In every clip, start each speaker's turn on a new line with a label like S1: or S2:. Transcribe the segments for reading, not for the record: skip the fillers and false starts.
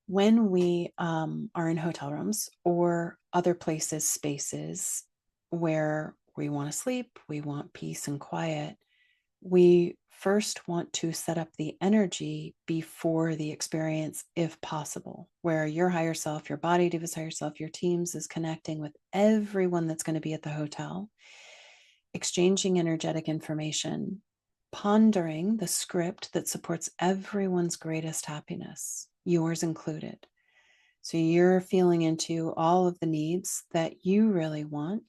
S1: when we are in hotel rooms or other places, spaces where we want to sleep, we want peace and quiet, we first want to set up the energy before the experience, if possible, where your higher self, your body diva's higher self, your teams is connecting with everyone that's going to be at the hotel, exchanging energetic information, pondering the script that supports everyone's greatest happiness, yours included. So you're feeling into all of the needs that you really want,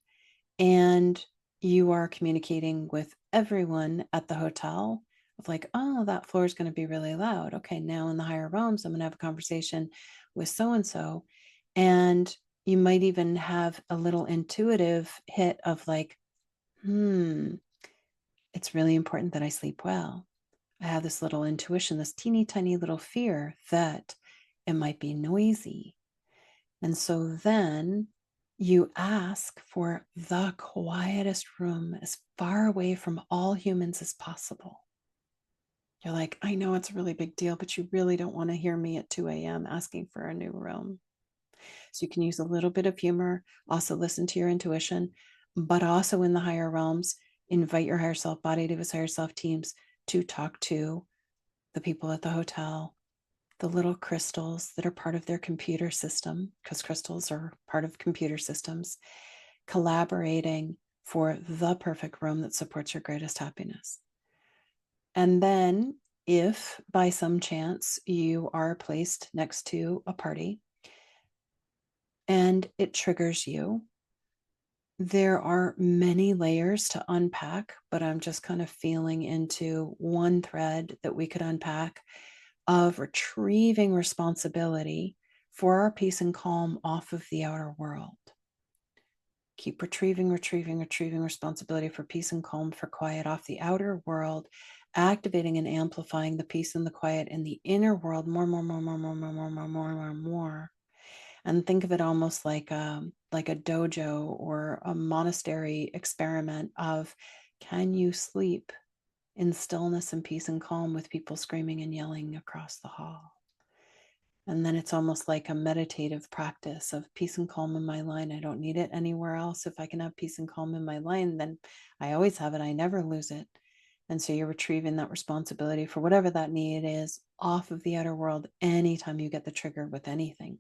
S1: and you are communicating with everyone at the hotel of like, oh, that floor is going to be really loud. Okay, now in the higher realms, I'm going to have a conversation with so and so. And you might even have a little intuitive hit of like, it's really important that I sleep well. I have this little intuition, this teeny tiny little fear that it might be noisy. And so then you ask for the quietest room as far away from all humans as possible. You're like, I know it's a really big deal, but you really don't want to hear me at 2 a.m. asking for a new room. So you can use a little bit of humor, also listen to your intuition, but also in the higher realms, invite your higher self body to his higher self teams to talk to the people at the hotel, the little crystals that are part of their computer system, because crystals are part of computer systems, collaborating for the perfect room that supports your greatest happiness. And then, if by some chance you are placed next to a party and it triggers you, there are many layers to unpack, but I'm just kind of feeling into one thread that we could unpack of retrieving responsibility for our peace and calm off of the outer world. Keep retrieving responsibility for peace and calm, for quiet off the outer world, activating and amplifying the peace and the quiet in the inner world more. And think of it almost like a dojo or a monastery experiment of, can you sleep in stillness and peace and calm with people screaming and yelling across the hall? And then it's almost like a meditative practice of peace and calm in my line. I don't need it anywhere else. If I can have peace and calm in my line, then I always have it. I never lose it. And so you're retrieving that responsibility for whatever that need is off of the outer world anytime you get the trigger with anything.